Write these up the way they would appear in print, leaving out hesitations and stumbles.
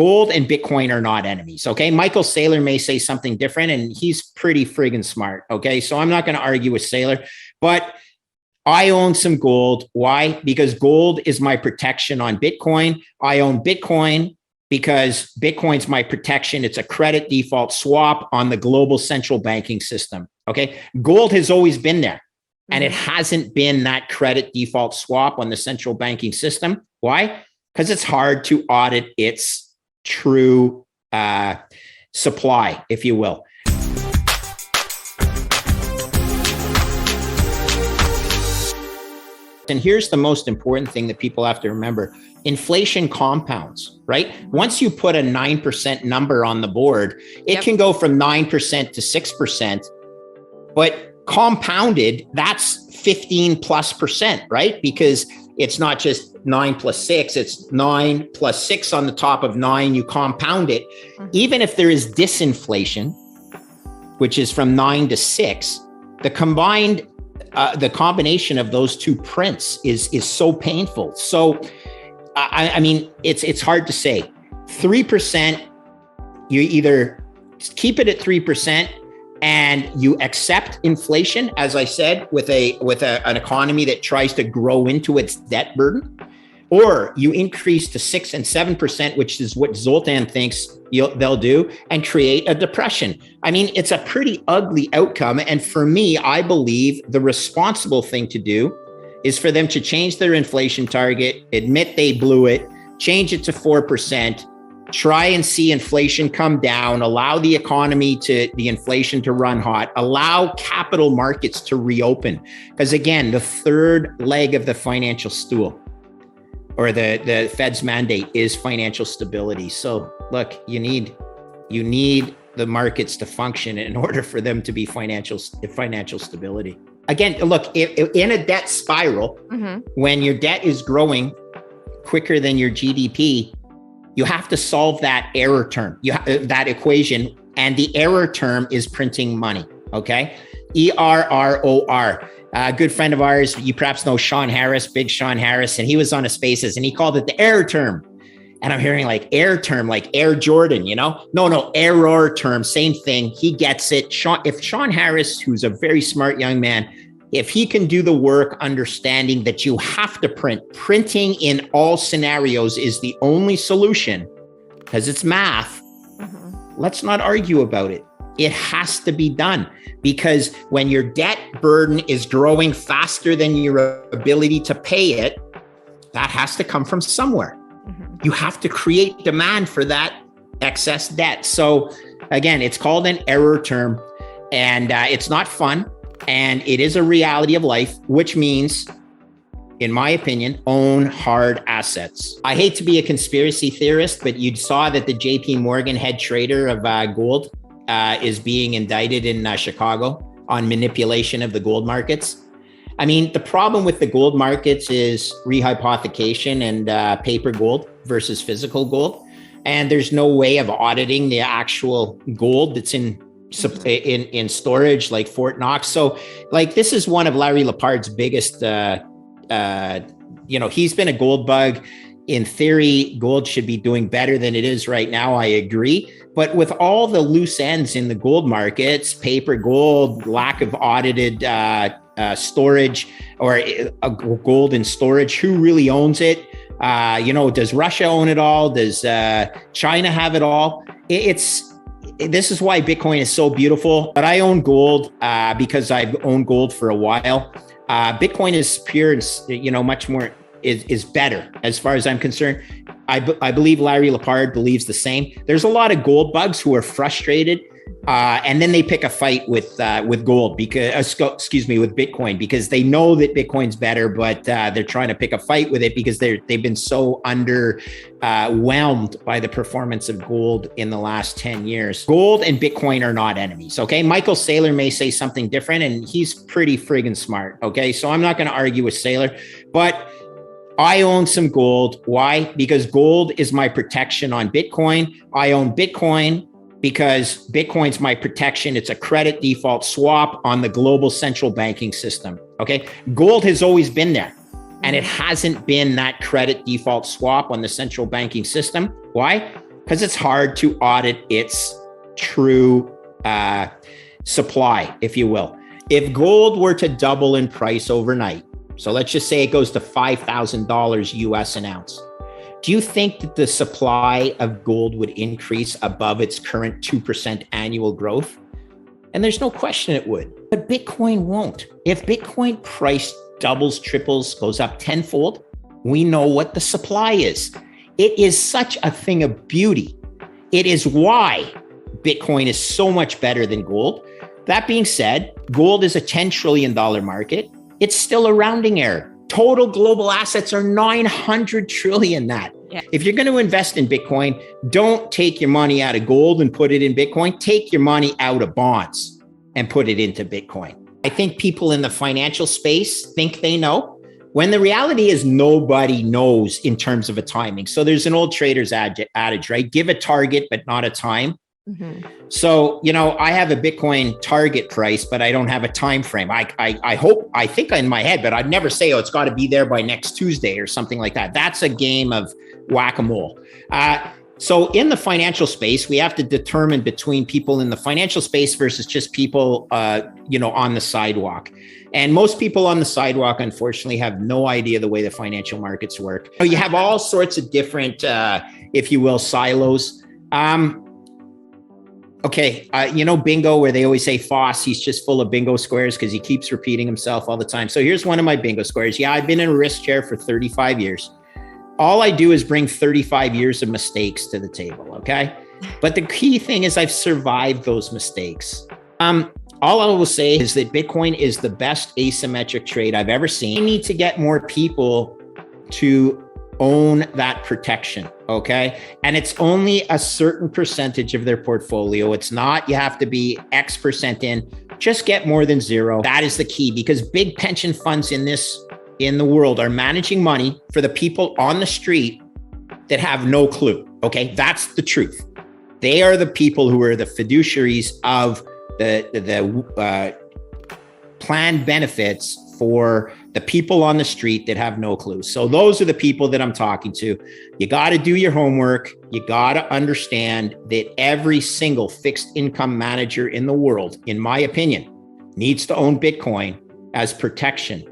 gold and Bitcoin are not enemies. Okay. Michael Saylor may say something different, and he's pretty friggin' smart. Okay. So I'm not going to argue with Saylor, but I own some gold. Why? Because gold is my protection on Bitcoin. I own Bitcoin because Bitcoin's my protection. It's a credit default swap on the global central banking system. Okay. Gold has always been there, and it hasn't been that credit default swap on the central banking system. Why? Because it's hard to audit its true supply, if you will. And here's the most important thing that people have to remember. Inflation compounds, right? Once you put a 9% number on the board, it can go from 9% to 6%, but compounded, that's 15+%, right? Because it's not just 9 plus 6, it's 9 plus 6 on the top of 9, you compound it. Even if there is disinflation, which is from 9 to 6, the combination of those two prints is so painful. So, I mean, it's hard to say. 3%, you either keep it at 3% and you accept inflation, as I said, with an economy that tries to grow into its debt burden, or you increase to 6 and 7%, which is what Zoltan thinks they'll do, and create a depression. I mean, it's a pretty ugly outcome. And for me, I believe the responsible thing to do is for them to change their inflation target, admit they blew it, change it to 4%, try and see inflation come down, allow the inflation to run hot, allow capital markets to reopen. Because again, the third leg of the financial stool, or the Fed's mandate, is financial stability. So look, you need the markets to function in order for them to be financial stability. Again, look, in a debt spiral, when your debt is growing quicker than your GDP, you have to solve that error term, that equation. And the error term is printing money. Okay. ERROR. A good friend of ours, you perhaps know Sean Harris, big Sean Harris, and he was on a Spaces and he called it the error term. And I'm hearing like air term, like Air Jordan, No, error term, same thing. He gets it. If Sean Harris, who's a very smart young man, if he can do the work understanding that you have to printing in all scenarios is the only solution, because it's math, let's not argue about it. It has to be done, because when your debt burden is growing faster than your ability to pay it, that has to come from somewhere. You have to create demand for that excess debt. So again, it's called an error term, and it's not fun. And it is a reality of life, which means, in my opinion, own hard assets. I hate to be a conspiracy theorist, but you saw that the JP Morgan head trader of gold is being indicted in Chicago on manipulation of the gold markets. I mean, the problem with the gold markets is rehypothecation and paper gold versus physical gold. And there's no way of auditing the actual gold that's in storage, like Fort Knox. So like, this is one of Larry Lepard's biggest, he's been a gold bug. In theory, gold should be doing better than it is right now. I agree. But with all the loose ends in the gold markets, paper gold, lack of audited storage, or gold in storage, who really owns it? Does Russia own it all? Does China have it all? This is why Bitcoin is so beautiful. But I own gold because I've owned gold for a while. Bitcoin is pure and, much more is better as far as I'm concerned. I believe Larry Lepard believes the same. There's a lot of gold bugs who are frustrated, and then they pick a fight with gold because, with Bitcoin, because they know that Bitcoin's better, but they're trying to pick a fight with it because they've been so underwhelmed by the performance of gold in the last 10 years. Gold and Bitcoin are not enemies. Okay. Michael Saylor may say something different, and he's pretty friggin' smart. Okay. So I'm not going to argue with Saylor, but I own some gold. Why? Because gold is my protection on Bitcoin. I own Bitcoin because Bitcoin's my protection. It's a credit default swap on the global central banking system. Okay. Gold has always been there, and it hasn't been that credit default swap on the central banking system. Why? because it's hard to audit its true supply, if you will. If gold were to double in price overnight, so let's just say it goes to $5,000 US an ounce, do you think that the supply of gold would increase above its current 2% annual growth? And there's no question it would, but Bitcoin won't. If Bitcoin price doubles, triples, goes up tenfold, we know what the supply is. It is such a thing of beauty. It is why Bitcoin is so much better than gold. That being said, gold is a $10 trillion market. It's still a rounding error. Total global assets are 900 trillion, Nat. Yeah. If you're going to invest in Bitcoin, don't take your money out of gold and put it in Bitcoin. Take your money out of bonds and put it into Bitcoin. I think people in the financial space think they know, when the reality is nobody knows in terms of a timing. So there's an old trader's adage, right? Give a target, but not a time. Mm-hmm. So, I have a Bitcoin target price, but I don't have a time frame. I think in my head, but I'd never say, it's got to be there by next Tuesday or something like that. That's a game of whack-a-mole. So in the financial space, we have to determine between people in the financial space versus just people, on the sidewalk. And most people on the sidewalk, unfortunately, have no idea the way the financial markets work. You have all sorts of different, if you will, silos. Bingo, where they always say Foss, he's just full of bingo squares because he keeps repeating himself all the time. So here's one of my bingo squares. Yeah, I've been in a risk chair for 35 years. All I do is bring 35 years of mistakes to the table, okay? But the key thing is I've survived those mistakes. All I will say is that Bitcoin is the best asymmetric trade I've ever seen. We need to get more people to own that protection, okay? And it's only a certain percentage of their portfolio. It's not, you have to be X percent in, just get more than zero. That is the key, because big pension funds in the world are managing money for the people on the street that have no clue, okay? That's the truth. They are the people who are the fiduciaries of the planned benefits for the people on the street that have no clue. So those are the people that I'm talking to. You got to do your homework. You got to understand that every single fixed income manager in the world, in my opinion, needs to own Bitcoin as protection,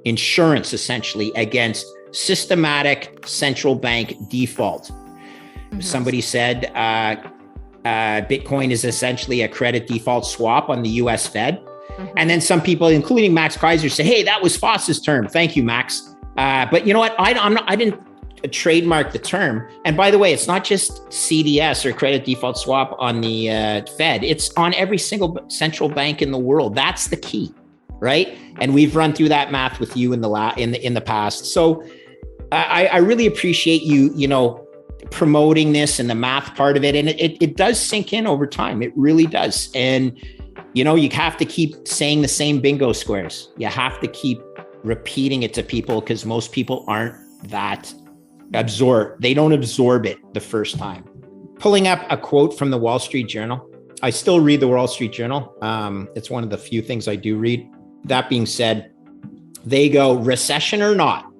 insurance, essentially, against systematic central bank default. Mm-hmm. Somebody said Bitcoin is essentially a credit default swap on the US Fed. Mm-hmm. And then some people, including Max Kaiser, say, hey, that was Foss's term. Thank you, Max. But you know what? I didn't trademark the term. And by the way, it's not just CDS or credit default swap on the Fed. It's on every single central bank in the world. That's the key, right? And we've run through that math with you in the past. So I really appreciate you promoting this and the math part of it. And it does sink in over time. It really does. And you have to keep saying the same bingo squares. You have to keep repeating it to people, because most people aren't that absorbed. They don't absorb it the first time. Pulling up a quote from the Wall Street Journal. I still read the Wall Street Journal. It's one of the few things I do read. That being said, they go, recession or not,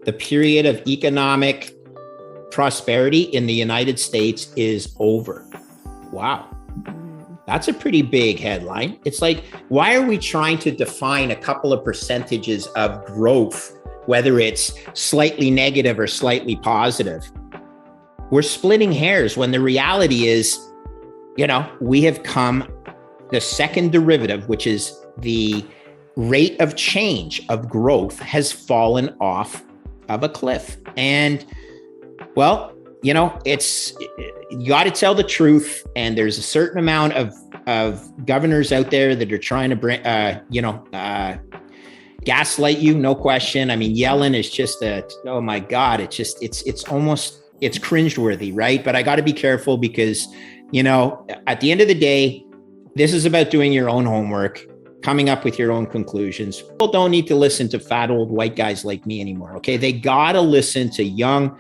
the period of economic prosperity in the United States is over. Wow. That's a pretty big headline. It's like, why are we trying to define a couple of percentages of growth, whether it's slightly negative or slightly positive? We're splitting hairs when the reality is, we have come, the second derivative, which is the rate of change of growth, has fallen off of a cliff. And well, you got to tell the truth. And there's a certain amount of governors out there that are trying to bring, gaslight you, no question. I mean, Yellen is just oh my God, it's cringeworthy, right? But I got to be careful because, at the end of the day, this is about doing your own homework, coming up with your own conclusions. People don't need to listen to fat old white guys like me anymore, okay? They got to listen to young,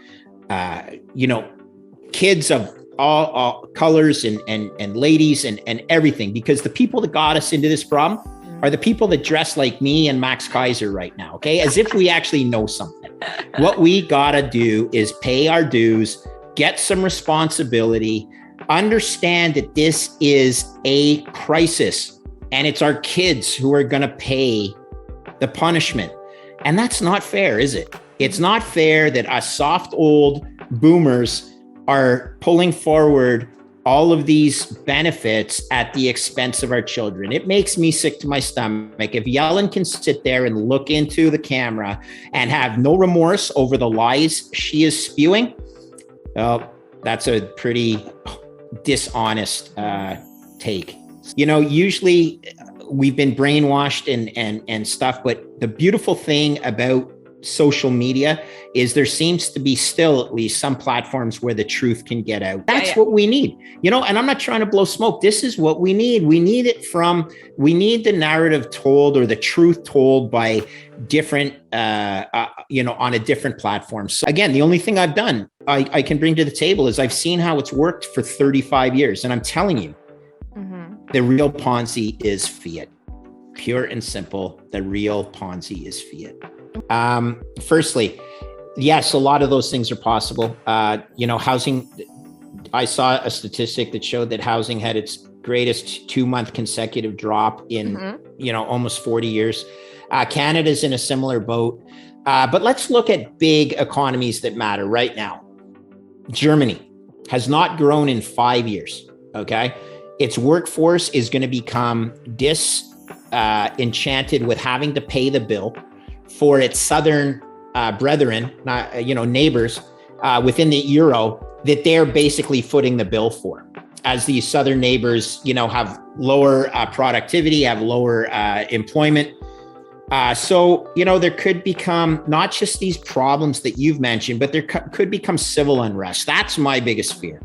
kids of all colors and ladies and everything, because the people that got us into this problem are the people that dress like me and Max Kaiser right now, okay? As if we actually know something. What we got to do is pay our dues, get some responsibility, understand that this is a crisis and it's our kids who are going to pay the punishment. And that's not fair, is it? It's not fair that us soft old boomers are pulling forward all of these benefits at the expense of our children. It makes me sick to my stomach. If Yellen can sit there and look into the camera and have no remorse over the lies she is spewing, well, that's a pretty dishonest take. You know, usually we've been brainwashed and stuff, but the beautiful thing about social media is there seems to be still at least some platforms where the truth can get out. That's what we need, you know, and I'm not trying to blow smoke. This is what we need. We need the narrative told or the truth told by different, on a different platform. So again, the only thing I've done, I can bring to the table is I've seen how it's worked for 35 years. And I'm telling you, the real Ponzi is fiat. Pure and simple. The real Ponzi is fiat. Firstly, yes, a lot of those things are possible. Housing, I saw a statistic that showed that housing had its greatest 2-month consecutive drop in, almost 40 years. Canada's in a similar boat. But let's look at big economies that matter right now. Germany has not grown in 5 years. Okay. Its workforce is going to become disenchanted with having to pay the bill for its southern brethren, neighbors within the euro that they're basically footing the bill for. As these southern neighbors, have lower productivity, have lower employment. So there could become not just these problems that you've mentioned, but there could become civil unrest. That's my biggest fear.